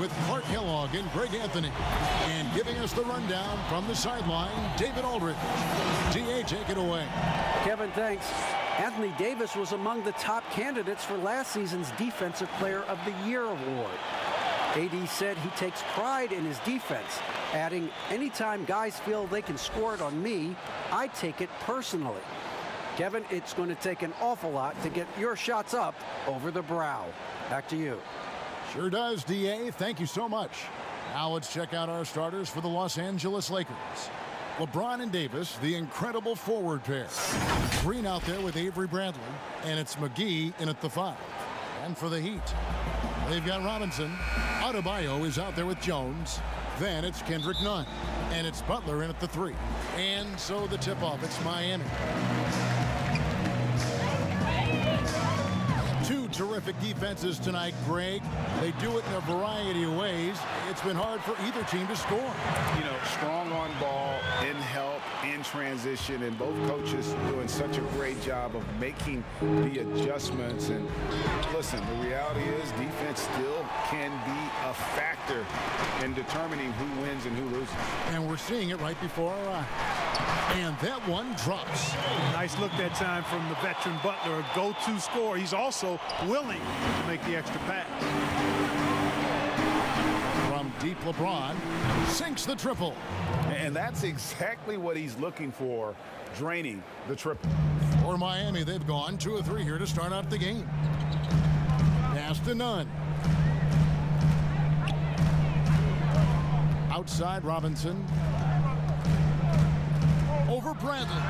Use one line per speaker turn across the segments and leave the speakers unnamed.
with Clark Kellogg and Greg Anthony. And giving us the rundown from the sideline, David Aldridge. DA, take it away.
Kevin, thanks. Anthony Davis was among the top candidates for last season's Defensive Player of the Year award. AD said he takes pride in his defense, adding, anytime guys feel they can score it on me, I take it personally. Kevin, it's going to take an awful lot to get your shots up over the brow. Back to you.
Sure does, DA. Thank you so much. Now let's check out our starters for the Los Angeles Lakers. LeBron and Davis, the incredible forward pair. Green out there with Avery Bradley, and it's McGee in at the 5. And for the Heat, they've got Robinson. Adebayo is out there with Jones. Then it's Kendrick Nunn, and it's Butler in at the 3. And so the tip-off, it's Miami. Two terrific defenses tonight, Greg. They do it in a variety of ways. It's been hard for either team to score.
You know, strong on ball, in help, in transition, and both coaches doing such a great job of making the adjustments. And listen, the reality is defense still can be a factor in determining who wins and who loses.
And we're seeing it right before our eyes. And that one drops.
Nice look that time from the veteran Butler, a go-to scorer. He's also willing to make the extra pass.
From deep, LeBron sinks the triple.
And that's exactly what he's looking for, draining the triple.
For Miami, they've gone 2 of 3 here to start out the game. Pass to Nunn. Outside, Robinson. Over Bradley.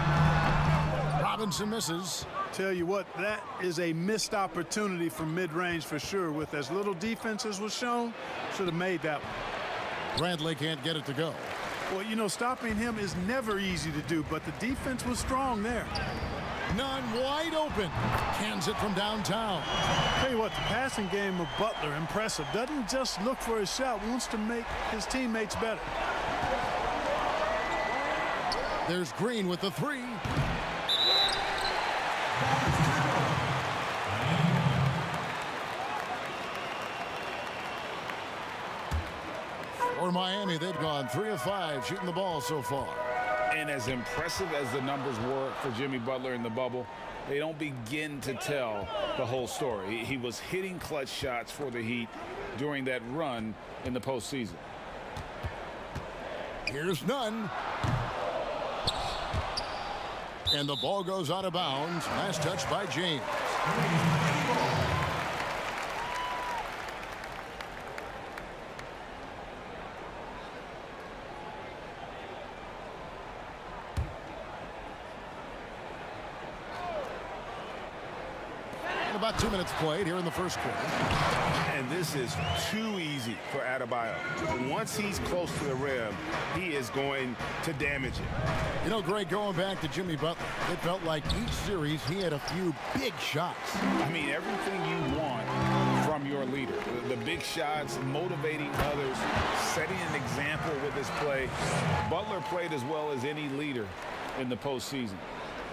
Robinson misses.
Tell you what, that is a missed opportunity from mid-range for sure. With as little defense as was shown, should have made that one.
Bradley can't get it to go.
Well, you know, stopping him is never easy to do, but the defense was strong there.
Nunn wide open. Cans it from downtown.
Tell you what, the passing game of Butler, impressive. Doesn't just look for his shot, wants to make his teammates better.
There's Green with the 3. For Miami, they've gone 3 of 5 shooting the ball so far.
And as impressive as the numbers were for Jimmy Butler in the bubble, they don't begin to tell the whole story. He was hitting clutch shots for the Heat during that run in the postseason.
Here's Nunn. And the ball goes out of bounds. Last touch by James. And about 2 minutes played here in the first quarter.
And this is too easy for Adebayo. Once he's close to the rim, he is going to damage it.
You know, Greg, going back to Jimmy Butler, it felt like each series he had a few big shots.
I mean, everything you want from your leader. The big shots, motivating others, setting an example with his play. Butler played as well as any leader in the postseason.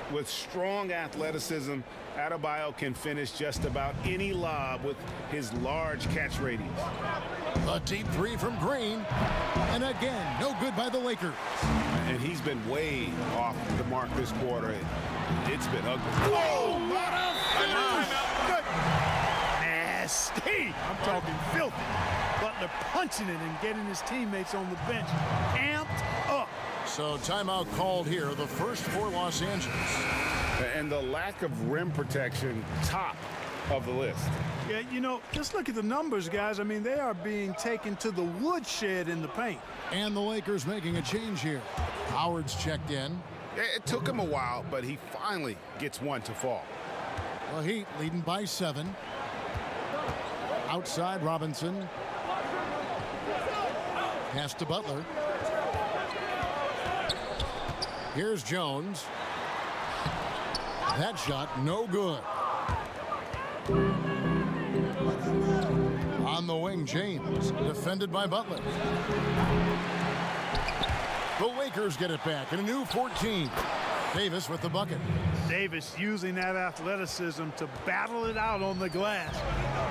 With strong athleticism, Adebayo can finish just about any lob with his large catch radius.
A deep 3 from Green. And again, no good by the Lakers.
And he's been way off the mark this quarter. It's been ugly.
Whoa, what a finish!
Nasty! I'm talking filthy. Butler punching it and getting his teammates on the bench amped up.
So timeout called here, the first for Los Angeles.
And the lack of rim protection, top of the list.
Yeah, you know, just look at the numbers, guys. I mean, they are being taken to the woodshed in the paint.
And the Lakers making a change here. Howard's checked in.
It took him a while, but he finally gets one to fall.
The Heat leading by 7. Outside, Robinson. Pass to Butler. Here's Jones. That shot, no good. On the wing, James, defended by Butler. The Lakers get it back in a new 14. Davis with the bucket.
Davis using that athleticism to battle it out on the glass.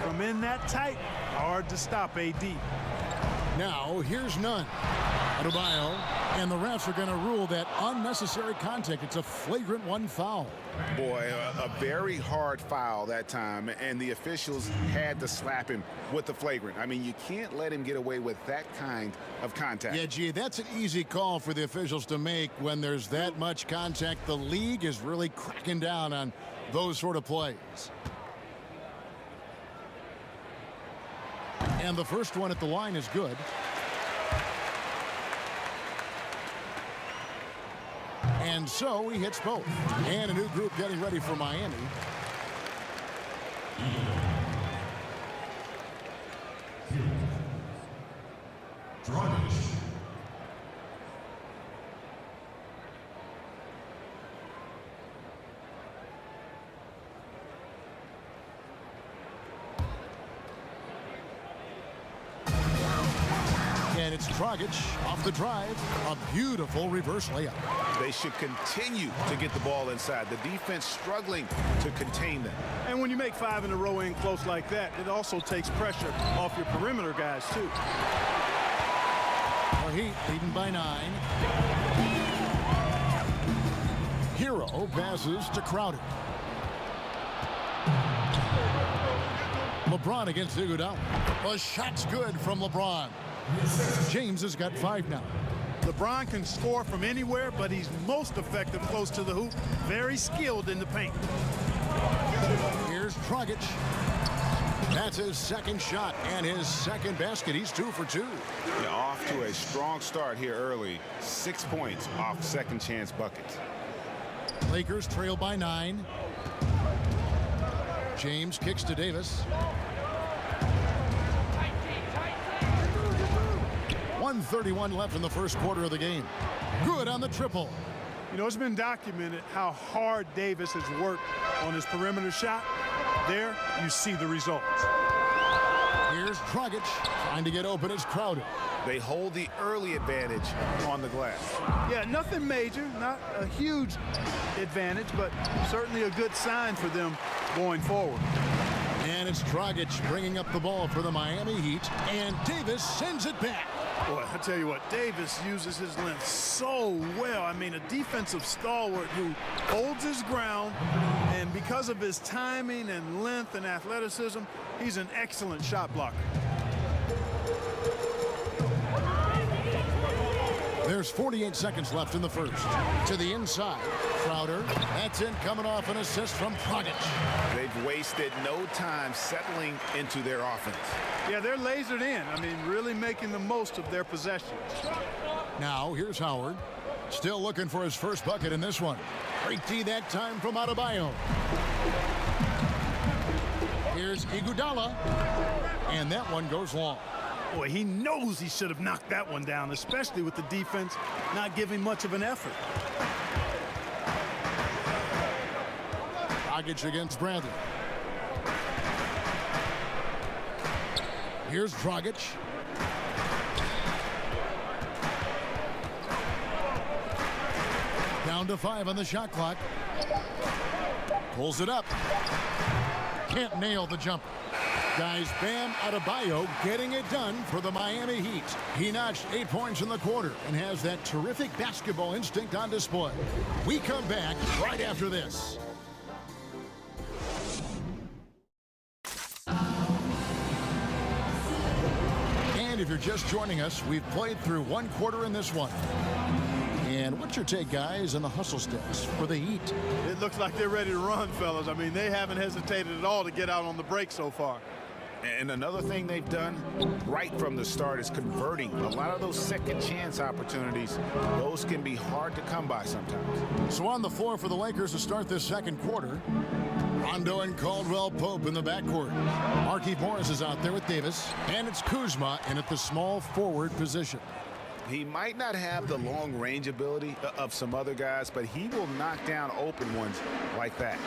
From in that tight, hard to stop AD.
Now, here's none. Adebayo, and the refs are going to rule that unnecessary contact. It's a flagrant one foul.
Boy, a very hard foul that time, and the officials had to slap him with the flagrant. I mean, you can't let him get away with that kind of contact.
Yeah, gee, that's an easy call for the officials to make when there's that much contact. The league is really cracking down on those sort of plays. And the first one at the line is good. And so he hits both. And a new group getting ready for Miami. And it's Dragic off the drive. A beautiful reverse layup.
They should continue to get the ball inside. The defense struggling to contain them.
And when you make 5 in a row in close like that, it also takes pressure off your perimeter guys, too.
The Heat leading by 9. Hero passes to Crowder. LeBron against Iguodala. The shot's good from LeBron. James has got 5 now.
LeBron can score from anywhere, but he's most effective close to the hoop. Very skilled in the paint.
Here's Dragic. That's his second shot and his second basket. He's 2 for 2.
Yeah, off to a strong start here early. 6 points off second chance buckets.
Lakers trail by 9. James kicks to Davis. 1:31 left in the first quarter of the game. Good on the triple.
You know, it's been documented how hard Davis has worked on his perimeter shot. There, you see the results.
Here's Dragic trying to get open as Crowder.
They hold the early advantage on the glass.
Yeah, nothing major, not a huge advantage, but certainly a good sign for them going forward.
And it's Dragic bringing up the ball for the Miami Heat, and Davis sends it back.
Boy, I tell you what, Davis uses his length so well. I mean, a defensive stalwart who holds his ground, and because of his timing and length and athleticism, he's an excellent shot blocker.
There's 48 seconds left in the first. To the inside. Crowder. That's in, coming off an assist from Dragic.
They've wasted no time settling into their offense.
Yeah, they're lasered in. I mean, really making the most of their possessions.
Now, here's Howard. Still looking for his first bucket in this one. Great D that time from Adebayo. Here's Iguodala. And that one goes long.
Boy, he knows he should have knocked that one down, especially with the defense not giving much of an effort.
Dragic against Bradley. Here's Dragic. Down to 5 on the shot clock. Pulls it up. Can't nail the jumper. Guys, Bam Adebayo getting it done for the Miami Heat. He notched 8 points in the quarter and has that terrific basketball instinct on display. We come back right after this. And if you're just joining us, we've played through 1 quarter in this one. And what's your take, guys, on the hustle steps for the Heat?
It looks like they're ready to run, fellas. I mean, they haven't hesitated at all to get out on the break so far.
And another thing they've done right from the start is converting a lot of those second chance opportunities. Those can be hard to come by sometimes.
So on the floor for the Lakers to start this second quarter, Rondo and Caldwell Pope in the backcourt. Markieff Morris is out there with Davis, and it's Kuzma in at the small forward position.
He might not have the long range ability of some other guys, but he will knock down open ones like that.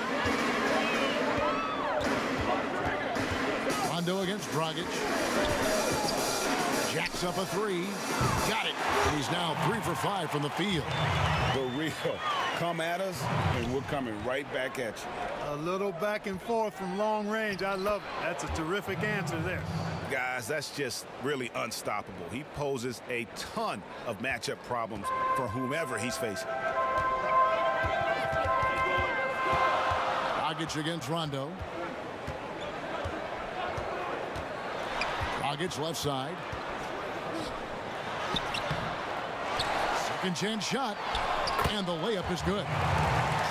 Rondo against Dragic. Jacks up a 3. Got it. He's now 3 for 5 from the field.
The real come at us, and we're coming right back at you.
A little back and forth from long range. I love it. That's a terrific answer there.
Guys, that's just really unstoppable. He poses a ton of matchup problems for whomever he's facing.
Dragic against Rondo. Dragic left side. Second chance shot. And the layup is good.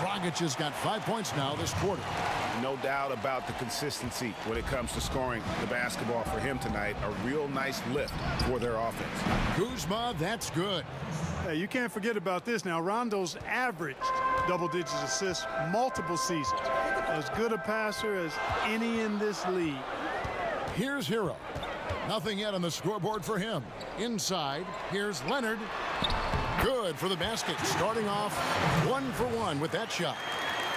Dragic has got 5 points now this quarter.
No doubt about the consistency when it comes to scoring the basketball for him tonight. A real nice lift for their offense.
Kuzma, that's good.
Hey, you can't forget about this now. Rondo's averaged double-digit assists multiple seasons. As good a passer as any in this league.
Here's Hero. Nothing yet on the scoreboard for him. Inside, here's Leonard. Good for the basket. Starting off 1 for 1 with that shot.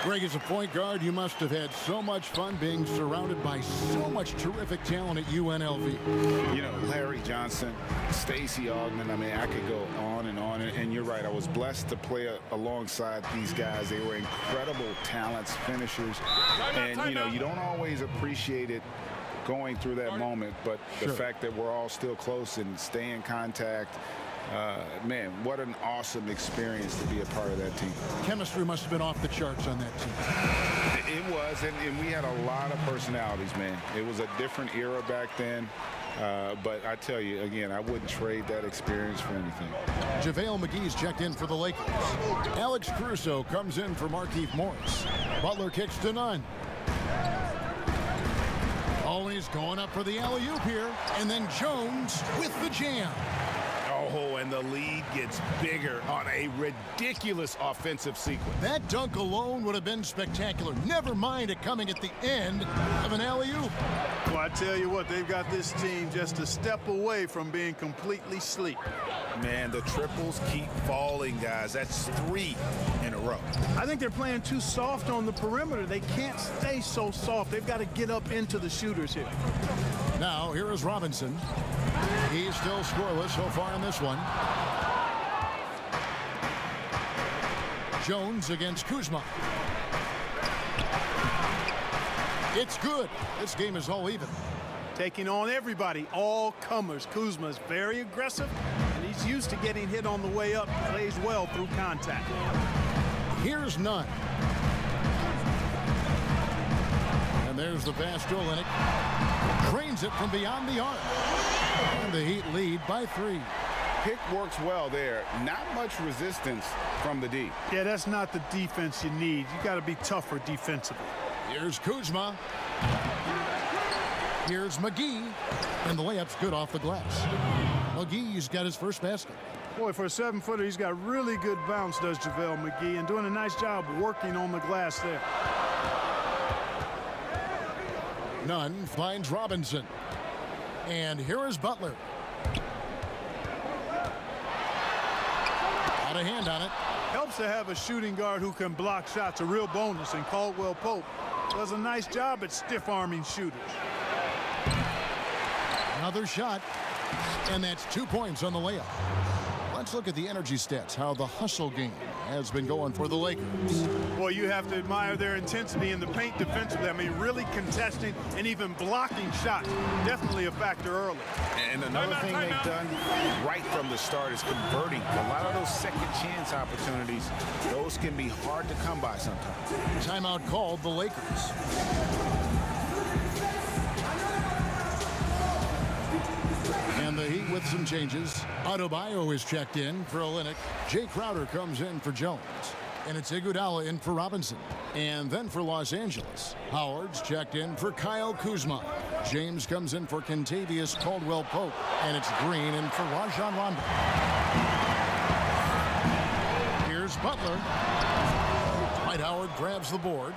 Greg, as a point guard, you must have had so much fun being surrounded by so much terrific talent at UNLV.
You know, Larry Johnson, Stacey Augmon, I mean, I could go on. And you're right, I was blessed to play alongside these guys. They were incredible talents, finishers. And, you know, you don't always appreciate it going through that moment, but the fact that we're all still close and stay in contact, man, what an awesome experience to be a part of that team.
Chemistry must have been off the charts on that team.
It was, and we had a lot of personalities, man. It was a different era back then. But I tell you, again, I wouldn't trade that experience for anything.
JaVale McGee's checked in for the Lakers. Alex Caruso comes in for Markieff Morris. Butler kicks to none. Oh, he's going up for the alley-oop here. And then Jones with the jam.
Oh, and the lead gets bigger on a ridiculous offensive sequence.
That dunk alone would have been spectacular. Never mind it coming at the end of an alley-oop.
Well, I tell you what, they've got this team just a step away from being completely asleep.
Man, the triples keep falling, guys. That's 3 in a row.
I think they're playing too soft on the perimeter. They can't stay so soft. They've got to get up into the shooters here.
Now, here is Robinson. He's still scoreless so far in this one. Jones against Kuzma. It's good. This game is all even.
Taking on everybody, all comers. Kuzma's very aggressive, and he's used to getting hit on the way up. Plays well through contact.
Here's Nunn. And there's the pass to Olynyk. Drains it from beyond the arc. And the Heat lead by 3.
Pick works well there. Not much resistance from the D.
Yeah, that's not the defense you need. You got to be tougher defensively.
Here's Kuzma. Here's McGee. And the layup's good off the glass. McGee's got his first basket.
Boy, for a 7-footer, he's got really good bounce, does JaVale McGee, and doing a nice job working on the glass there.
Nunn finds Robinson. And here is Butler. Got a hand on it.
Helps to have a shooting guard who can block shots, a real bonus, and Caldwell Pope does a nice job at stiff-arming shooters.
Another shot, and that's 2 points on the layup. Let's look at the energy stats, how the hustle game has been going for the Lakers.
Boy, you have to admire their intensity in the paint defensively. I mean, really contesting and even blocking shots. Definitely a factor early.
And another thing they've done right from the start is converting. A lot of those second chance opportunities, those can be hard to come by sometimes.
Timeout called the Lakers. And the Heat with some changes. Adebayo is checked in for Olynyk. Jay Crowder comes in for Jones. And it's Iguodala in for Robinson. And then for Los Angeles, Howard's checked in for Kyle Kuzma. James comes in for Kentavious Caldwell-Pope. And it's Green in for Rajon Rondo. Here's Butler. Dwight Howard grabs the board.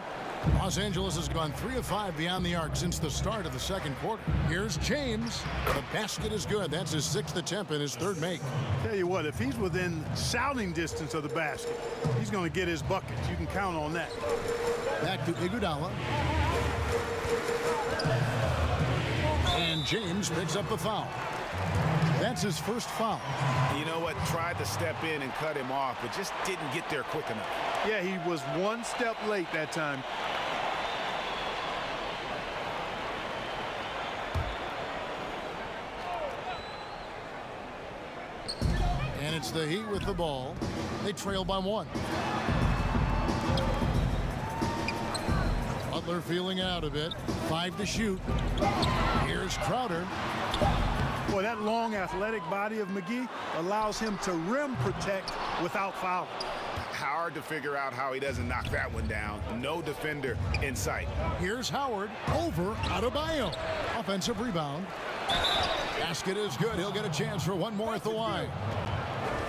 Los Angeles has gone 3 of 5 beyond the arc since the start of the second quarter. Here's James. The basket is good. That's his 6th attempt and his 3rd make.
Tell you what, if he's within shouting distance of the basket, he's going to get his buckets. You can count on that.
Back to Iguodala. And James picks up the foul. That's his first foul.
You know what? Tried to step in and cut him off, but just didn't get there quick enough.
Yeah, he was 1 step late that time.
It's the Heat with the ball. They trail by 1. Butler feeling out a bit. 5 to shoot. Here's Crowder.
Boy, that long athletic body of McGee allows him to rim protect without fouling.
Hard to figure out how he doesn't knock that one down. No defender in sight.
Here's Howard over Adebayo. Offensive rebound. Basket is good. He'll get a chance for one more at the line.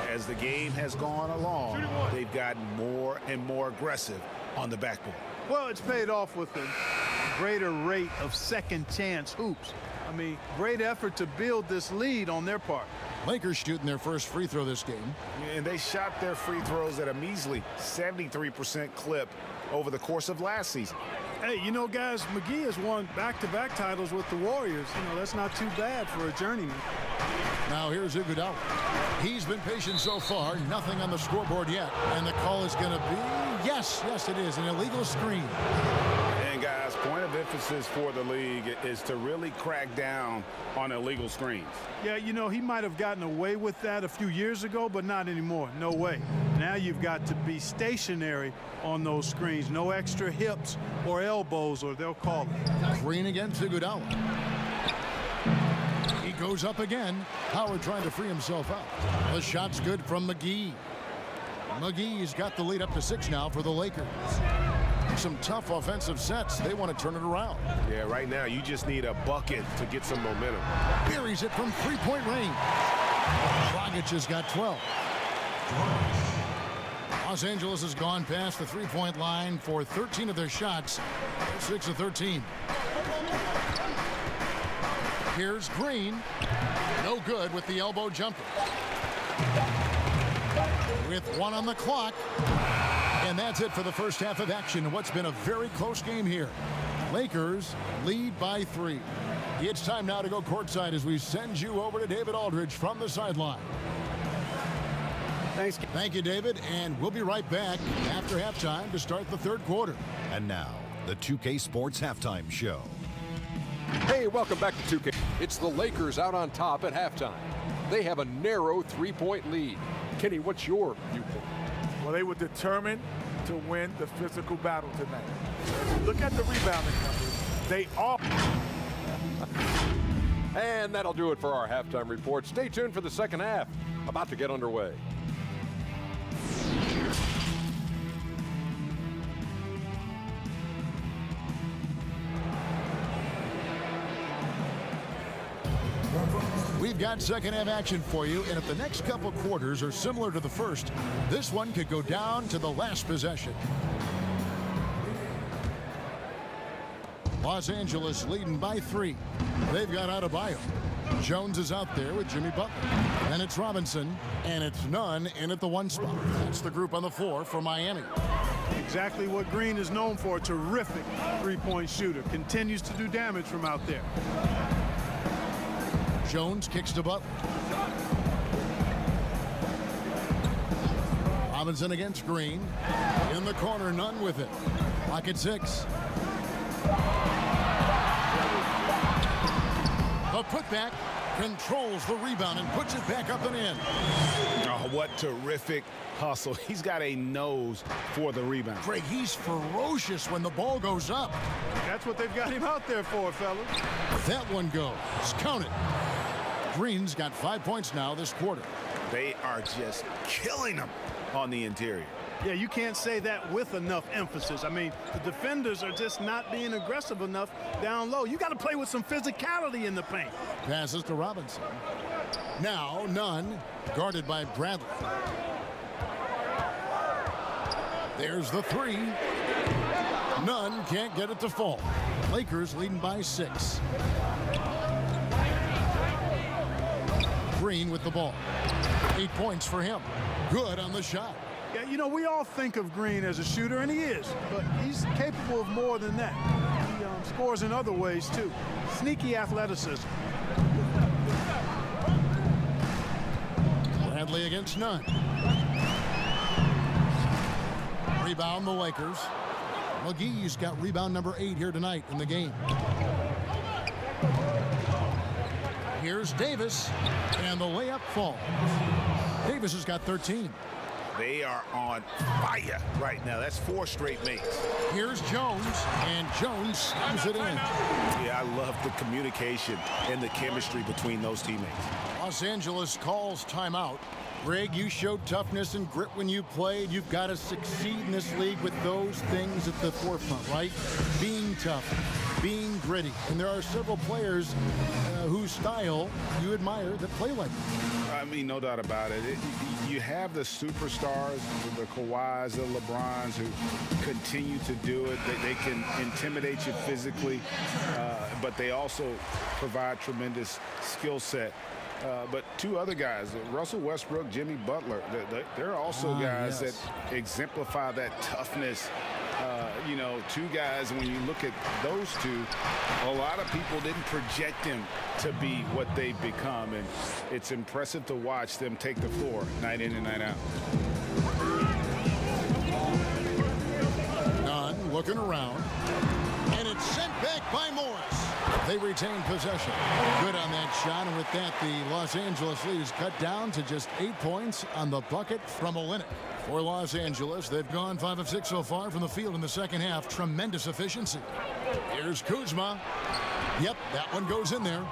As the game has gone along, they've gotten more and more aggressive on the backboard.
Well, it's paid off with a greater rate of second chance hoops. I mean, great effort to build this lead on their part.
Lakers shooting their first free throw this game.
And they shot their free throws at a measly 73% clip over the course of last season.
Hey, you know, guys, McGee has won back-to-back titles with the Warriors. You know, that's not too bad for a journeyman.
Now here's Iguodala. He's been patient so far. Nothing on the scoreboard yet. And the call is going to be, yes, it is, an illegal screen.
And guys, point of emphasis for the league is to really crack down on illegal screens.
Yeah, you know, he might have gotten away with that a few years ago, but not anymore. No way. Now you've got to be stationary on those screens. No extra hips or elbows, or they'll call it.
Green against Iguodala. He goes up again. Howard trying to free himself up. The shot's good from McGee. McGee's got the lead up to 6 now for the Lakers. Some tough offensive sets. They want to turn it around.
Yeah, right now you just need a bucket to get some momentum.
Buries it from three-point range. Dragic has got 12. Los Angeles has gone past the three-point line for 13 of their shots. 6 of 13. Here's Green. No good with the elbow jumper. With 1 on the clock. And that's it for the first half of action. What's been a very close game here. Lakers lead by 3. It's time now to go courtside as we send you over to David Aldridge from the sideline.
Thanks.
Thank you, David. And we'll be right back after halftime to start the third quarter.
And now, the 2K Sports Halftime Show.
Hey, welcome back to 2K. It's the Lakers out on top at halftime. They have a narrow 3-point lead. Kenny, what's your viewpoint?
Well, they were determined to win the physical battle tonight. Look at the rebounding numbers. They all.
And that'll do it for our halftime report. Stay tuned for the second half. About to get underway.
We've got second half action for you, and if the next couple quarters are similar to the first, this one could go down to the last possession. Los Angeles leading by 3. They've got Adebayo. Jones is out there with Jimmy Butler. Then it's Robinson, and it's Nunn in at the 1 spot. That's the group on the floor for Miami.
Exactly what Green is known for, a terrific three-point shooter. Continues to do damage from out there.
Jones kicks to Butler. Robinson against Green. In the corner, Nunn with it. Lock at 6. The putback controls the rebound and puts it back up and in.
Oh, what terrific hustle. He's got a nose for the rebound.
Greg, he's ferocious when the ball goes up.
That's what they've got him out there for, fellas.
That one goes. Count it. Green's got 5 points now this quarter.
They are just killing them on the interior.
Yeah, you can't say that with enough emphasis. I mean, the defenders are just not being aggressive enough down low. You got to play with some physicality in the paint.
Passes to Robinson. Now, Nunn, guarded by Bradley. There's the 3. Nunn can't get it to fall. Lakers leading by 6. Green with the ball. 8 points for him. Good on the shot.
Yeah, you know, we all think of Green as a shooter, and he is, but he's capable of more than that. He scores in other ways, too. Sneaky athleticism.
Bradley against Nunn. Rebound the Lakers. McGee's got rebound number 8 here tonight in the game. Here's Davis, and the layup falls. Davis has got 13.
They are on fire right now. That's 4 straight makes.
Here's Jones, and Jones slams it in.
Yeah, I love the communication and the chemistry between those teammates.
Los Angeles calls timeout. Greg, you showed toughness and grit when you played. You've got to succeed in this league with those things at the forefront, right? Being tough, being gritty. And there are several players whose style you admire that play like that.
I mean, no doubt about it. You have the superstars, the Kawhis, the LeBrons, who continue to do it. They can intimidate you physically, but they also provide tremendous skill set. But 2 other guys, Russell Westbrook, Jimmy Butler, they're also guys that exemplify that toughness. 2 guys, when you look at those 2, a lot of people didn't project them to be what they've become, and it's impressive to watch them take the floor night in and night out.
Nunn looking around, and it's sent back by Morris. They retain possession. Good on that shot, and with that, the Los Angeles lead is cut down to just 8 points on the bucket from Olynyk. For Los Angeles, they've gone 5 of 6 so far from the field in the second half. Tremendous efficiency. Here's Kuzma. Yep, that one goes in there.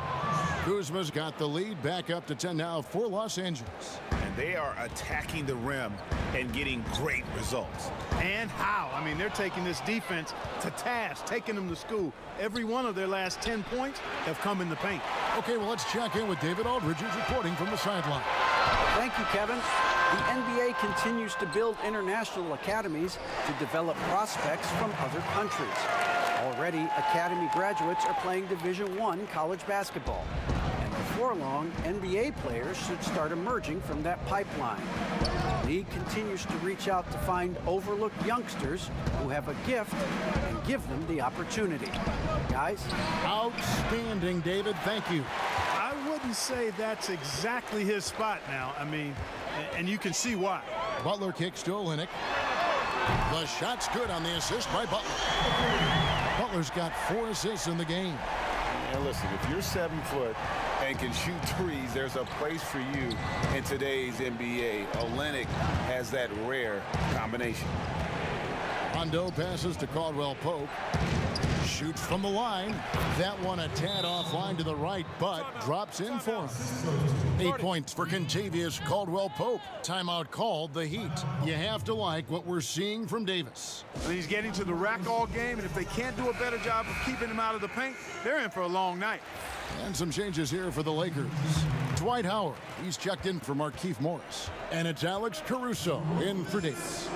Kuzma's got the lead back up to 10 now for Los Angeles.
And they are attacking the rim and getting great results.
And how? I mean, they're taking this defense to task, taking them to school. Every one of their last 10 points have come in the paint.
Okay, well, let's check in with David Aldridge, who's reporting from the sideline.
Thank you, Kevin. The NBA continues to build international academies to develop prospects from other countries. Already, academy graduates are playing Division I college basketball. And before long, NBA players should start emerging from that pipeline. The league continues to reach out to find overlooked youngsters who have a gift and give them the opportunity. Guys?
Outstanding, David. Thank you.
I wouldn't say that's exactly his spot now. I mean, and you can see why.
Butler kicks to Olynyk. The shot's good on the assist by Butler. Butler's got 4 assists in the game.
And listen, if you're 7 foot and can shoot threes, there's a place for you in today's NBA. Olynyk has that rare combination.
Rondo passes to Caldwell Pope. Shoots from the line. That one a tad offline to the right, but drops in for him. 8 points for Kentavious Caldwell-Pope. Timeout called, the Heat. You have to like what we're seeing from Davis.
I mean, he's getting to the rack all game, and if they can't do a better job of keeping him out of the paint, they're in for a long night.
And some changes here for the Lakers. Dwight Howard, he's checked in for Markieff Morris. And it's Alex Caruso in for Davis.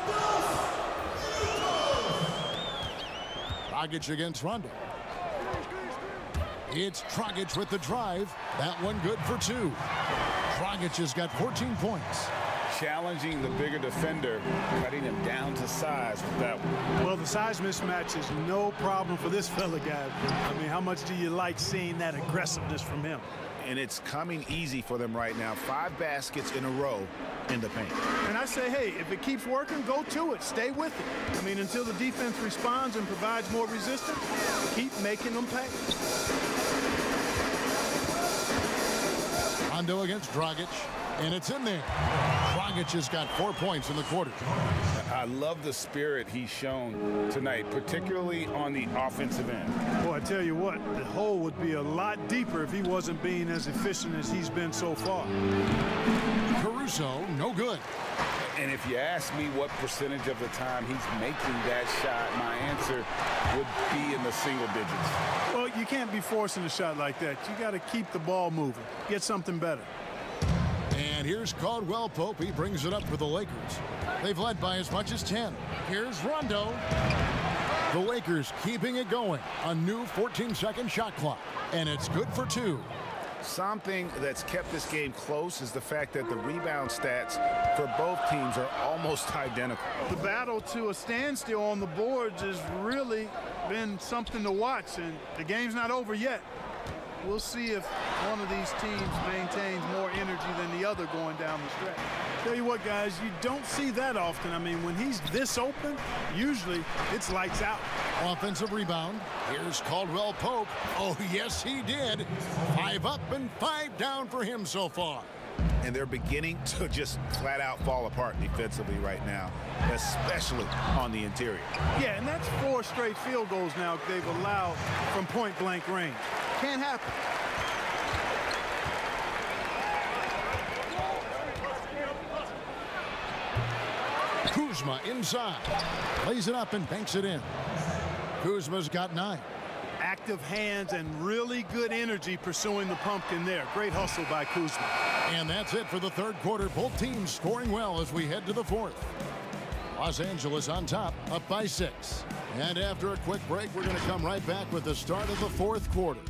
Dragic against Rondo. It's Dragic with the drive. That one good for 2. Dragic has got 14 points.
Challenging the bigger defender, cutting him down to size with that one.
Well, the size mismatch is no problem for this fella, guy. I mean, how much do you like seeing that aggressiveness from him?
And it's coming easy for them right now. 5 baskets in a row in the paint.
And I say, hey, if it keeps working, go to it. Stay with it. I mean, until the defense responds and provides more resistance, keep making them pay.
Rondo against Dragic, and it's in there. Dragic has got 4 points in the quarter.
I love the spirit he's shown tonight, particularly on the offensive end.
Boy, I tell you what, the hole would be a lot deeper if he wasn't being as efficient as he's been so far.
Caruso, no good.
And if you ask me what percentage of the time he's making that shot, my answer would be in the single digits.
Well, you can't be forcing a shot like that. You got to keep the ball moving. Get something better.
And here's Caldwell Pope. He brings it up for the Lakers. They've led by as much as 10. Here's Rondo. The Lakers keeping it going. A new 14-second shot clock. And it's good for 2.
Something that's kept this game close is the fact that the rebound stats for both teams are almost identical.
The battle to a standstill on the boards has really been something to watch, and the game's not over yet. We'll see if one of these teams maintains more energy than the other going down the stretch. Tell you what, guys, you don't see that often. I mean, when he's this open, usually it's lights out.
Offensive rebound. Here's Caldwell Pope. Oh, yes, he did. 5 up and 5 down for him so far.
and they're beginning to just flat out fall apart defensively right now, especially on the interior.
Yeah, and that's 4 straight field goals now they've allowed from point-blank range. Can't happen.
Kuzma inside. Lays it up and banks it in. Kuzma's got 9.
Active hands and really good energy pursuing the pumpkin there. Great hustle by Kuzma.
And that's it for the third quarter. Both teams scoring well as we head to the fourth. Los Angeles on top, up by 6. And after a quick break, we're going to come right back with the start of the fourth quarter.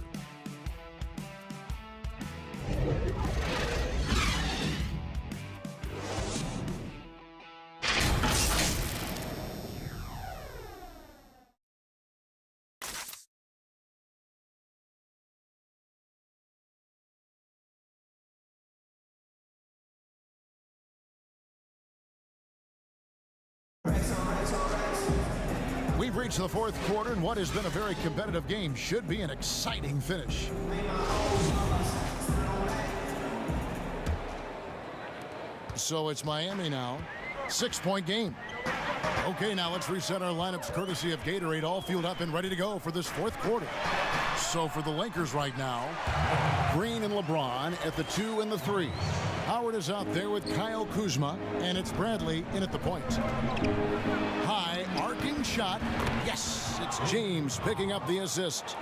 We've reached the fourth quarter, and what has been a very competitive game should be an exciting finish. So it's Miami now. 6-point game. Okay, now let's reset our lineups courtesy of Gatorade, all fueled up and ready to go for this fourth quarter. So for the Lakers right now, Green and LeBron at the 2 and the 3. Howard is out there with Kyle Kuzma, and it's Bradley in at the point. High arcing shot. Yes, it's James picking up the assist.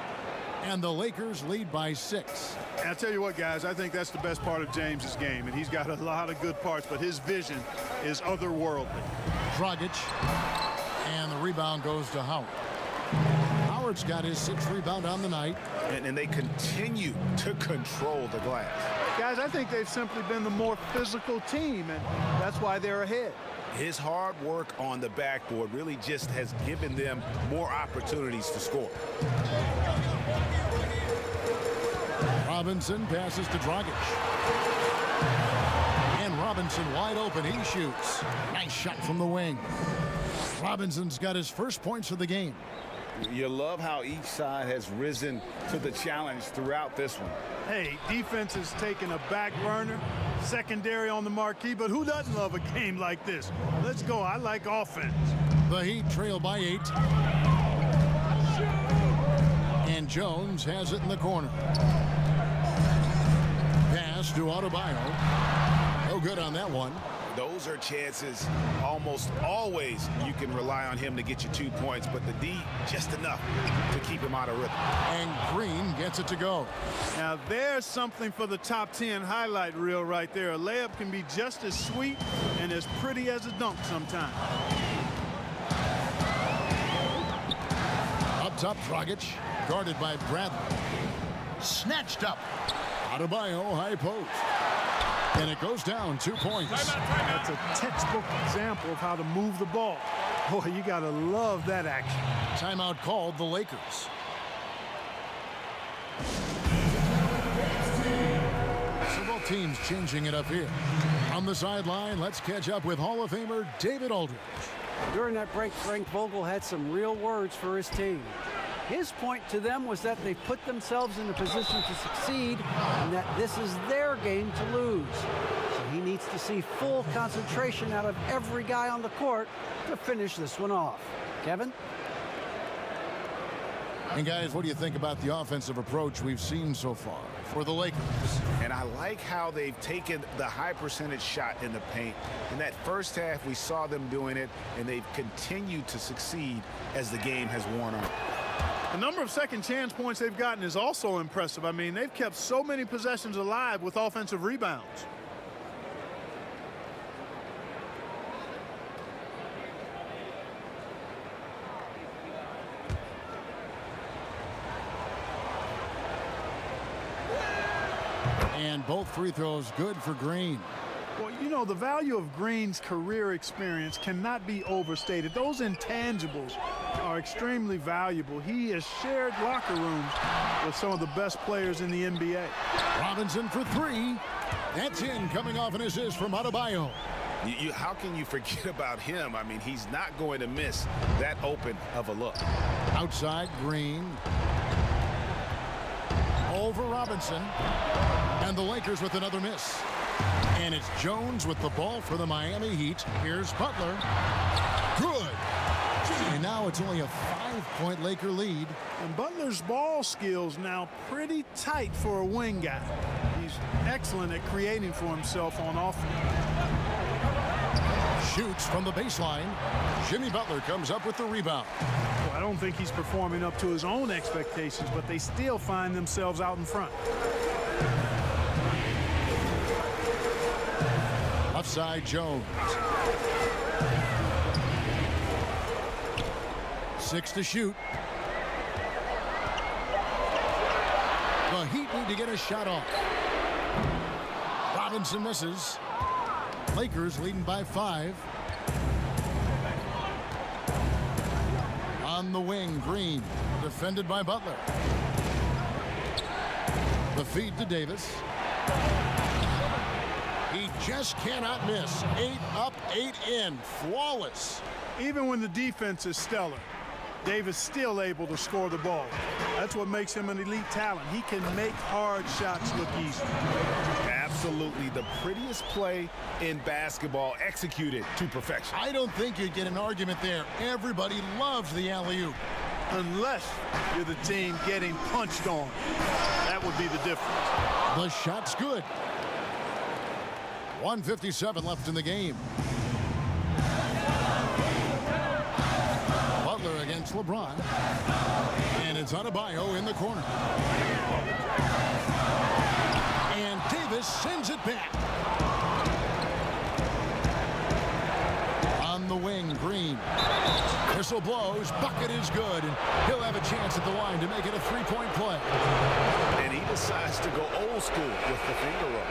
And the Lakers lead by 6.
And I'll tell you what, guys, I think that's the best part of James's game, and he's got a lot of good parts, but his vision is otherworldly.
Dragic, and the rebound goes to Howard. Howard's got his 6th rebound on the night.
And they continue to control the glass.
Guys, I think they've simply been the more physical team, and that's why they're ahead.
His hard work on the backboard really just has given them more opportunities to score.
Robinson passes to Dragic. And Robinson wide open. He shoots. Nice shot from the wing. Robinson's got his first points of the game.
You love how each side has risen to the challenge throughout this one.
Hey, defense has taken a back burner, secondary on the marquee, but who doesn't love a game like this? Let's go. I like offense.
The Heat trail by 8. And Jones has it in the corner. Pass to Adebayo. No good on that one.
Those are chances almost always you can rely on him to get you 2 points, but the D just enough to keep him out of rhythm.
And Green gets it to go.
Now there's something for the top 10 highlight reel right there. A layup can be just as sweet and as pretty as a dunk sometimes.
Up top, Dragic, guarded by Bradley. Snatched up. Adebayo, high post. And it goes down 2 points.
That's a textbook example of how to move the ball. Boy, you got to love that action.
Timeout called the Lakers. So both teams changing it up here. On the sideline, let's catch up with Hall of Famer David Aldridge.
During that break, Frank Vogel had some real words for his team. His point to them was that they put themselves in a position to succeed and that this is their game to lose. So he needs to see full concentration out of every guy on the court to finish this one off. Kevin?
And guys, what do you think about the offensive approach we've seen so far for the Lakers?
And I like how they've taken the high percentage shot in the paint. In that first half, we saw them doing it, and they've continued to succeed as the game has worn on.
The number of second chance points they've gotten is also impressive. I mean, they've kept so many possessions alive with offensive rebounds.
And both free throws good for Green.
Well, you know, the value of Green's career experience cannot be overstated. Those intangibles are extremely valuable. He has shared locker rooms with some of the best players in the NBA.
Robinson for 3. That's in, coming off an assist from Adebayo.
How can you forget about him? I mean, he's not going to miss that open of a look.
Outside, Green. Over Robinson. And the Lakers with another miss. And it's Jones with the ball for the Miami Heat. Here's Butler. Good. And now it's only a 5-point Laker lead.
And Butler's ball skills now pretty tight for a wing guy. He's excellent at creating for himself on offense.
Shoots from the baseline. Jimmy Butler comes up with the rebound.
Well, I don't think he's performing up to his own expectations, but they still find themselves out in front.
Left side, Jones. 6 to shoot. The Heat need to get a shot off. Robinson misses. Lakers leading by 5. On the wing, Green, defended by Butler. The feed to Davis. He just cannot miss. 8 up, 8 in. Flawless.
Even when the defense is stellar, Davis still able to score the ball. That's what makes him an elite talent. He can make hard shots look easy.
Absolutely the prettiest play in basketball, executed to perfection.
I don't think you'd get an argument there. Everybody loves the alley-oop.
Unless you're the team getting punched on. That would be the difference.
The shot's good. 1:57 left in the game. Butler against LeBron. And it's Adebayo in the corner. And Davis sends it back. On the wing, Green. Whistle blows. Bucket is good. And he'll have a chance at the line to make it a 3-point play.
And he decides to go old school with the finger roll.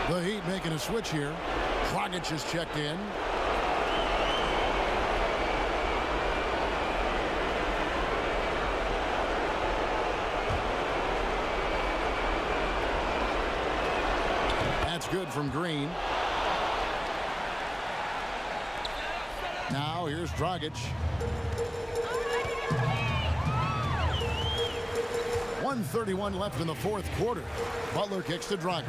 The Heat making a switch here. Dragic is checked in. That's good from Green. Now here's Dragic. 1:31 left in the fourth quarter. Butler kicks to Dragic.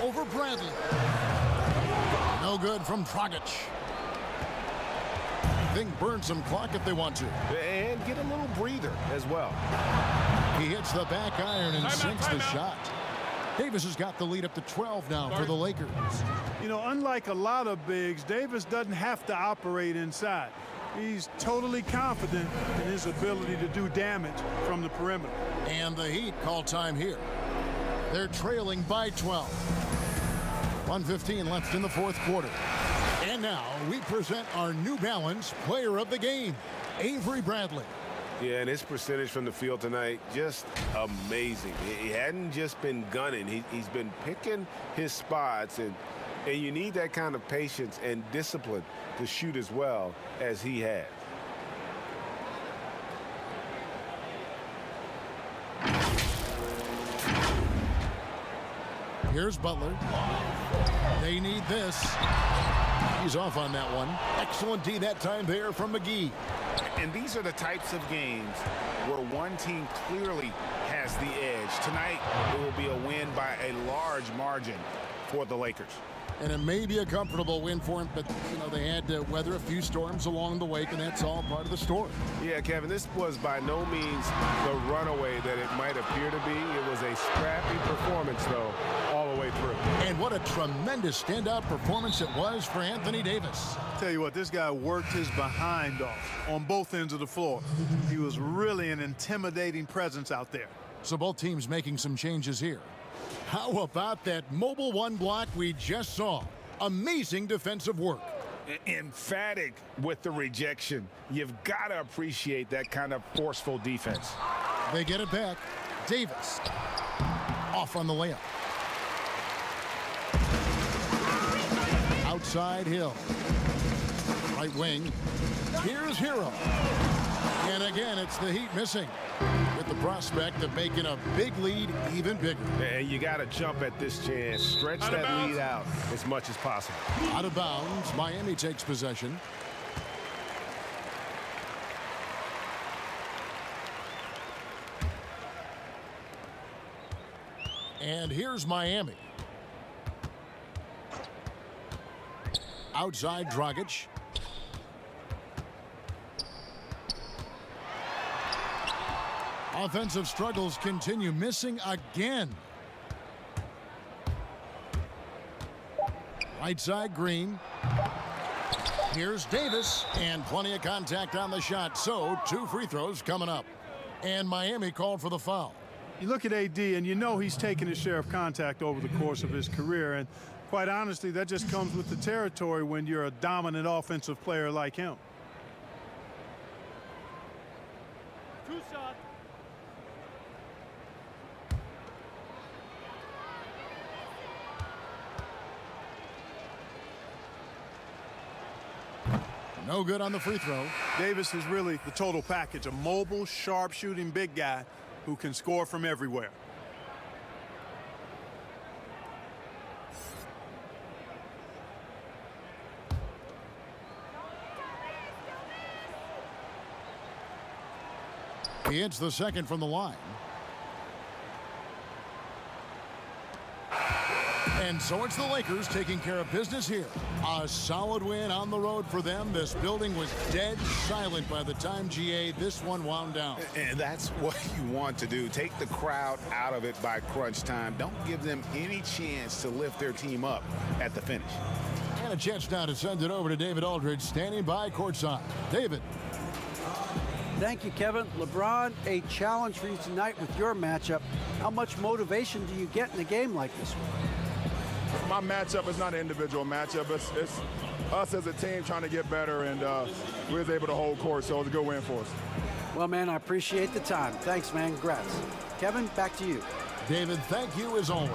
Over Bradley. No good from Dragic. Think burn some clock if they want to.
And get a little breather as well.
He hits the back iron and sinks the shot. Davis has got the lead up to 12 now for the Lakers.
You know, unlike a lot of bigs, Davis doesn't have to operate inside. He's totally confident in his ability to do damage from the perimeter.
And the Heat call time here. They're trailing by 12. 1:15 left in the fourth quarter. And now we present our New Balance player of the game, Avery Bradley.
Yeah, and his percentage from the field tonight, just amazing. He hadn't just been gunning. He's been picking his spots, and you need that kind of patience and discipline to shoot as well as he has.
Here's Butler. They need this. He's off on that one. Excellent D that time there from McGee.
And these are the types of games where one team clearly has the edge. Tonight, it will be a win by a large margin for the Lakers.
And it may be a comfortable win for him, but, you know, they had to weather a few storms along the way, and that's all part of the story.
Yeah, Kevin, this was by no means the runaway that it might appear to be. It was a scrappy performance, though, all the way through.
And what a tremendous standout performance it was for Anthony Davis.
Tell you what, this guy worked his behind off on both ends of the floor. He was really an intimidating presence out there.
So both teams making some changes here. How about that mobile one block we just saw? Amazing defensive work.
Emphatic with the rejection. You've got to appreciate that kind of forceful defense.
They get it back. Davis off on the layup. Outside Hill. Right wing. Here's Hero. And again, it's the Heat missing, with the prospect of making a big lead even bigger.
And you got to jump at this chance. Stretch that lead out as much as possible.
Out of bounds. Miami takes possession. And here's Miami. Outside Dragic. Offensive struggles continue, missing again. Right side Green. Here's Davis, and plenty of contact on the shot, so 2 free throws coming up. And Miami called for the foul.
You look at AD, and you know he's taken his share of contact over the course of his career, and quite honestly, that just comes with the territory when you're a dominant offensive player like him.
2 shots.
No good on the free throw.
Davis is really the total package, a mobile, sharp-shooting big guy who can score from everywhere.
He hits the second from the line. And so it's the Lakers taking care of business here. A solid win on the road for them. This building was dead silent by the time, GA, this one wound down.
And that's what you want to do. Take the crowd out of it by crunch time. Don't give them any chance to lift their team up at the finish.
And a chance now to send it over to David Aldridge, standing by courtside. David.
Thank you, Kevin. LeBron, a challenge for you tonight with your matchup. How much motivation do you get in a game like this one?
My matchup is not an individual matchup. It's us as a team trying to get better, and we was able to hold court, so it was a good win for us.
Well, man, I appreciate the time. Thanks, man. Congrats. Kevin, back to you.
David, thank you as always.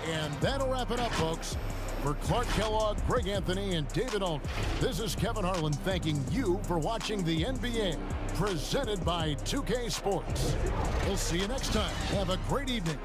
And that'll wrap it up, folks. For Clark Kellogg, Greg Anthony, and David Aldridge, this is Kevin Harlan thanking you for watching the NBA, presented by 2K Sports. We'll see you next time. Have a great evening.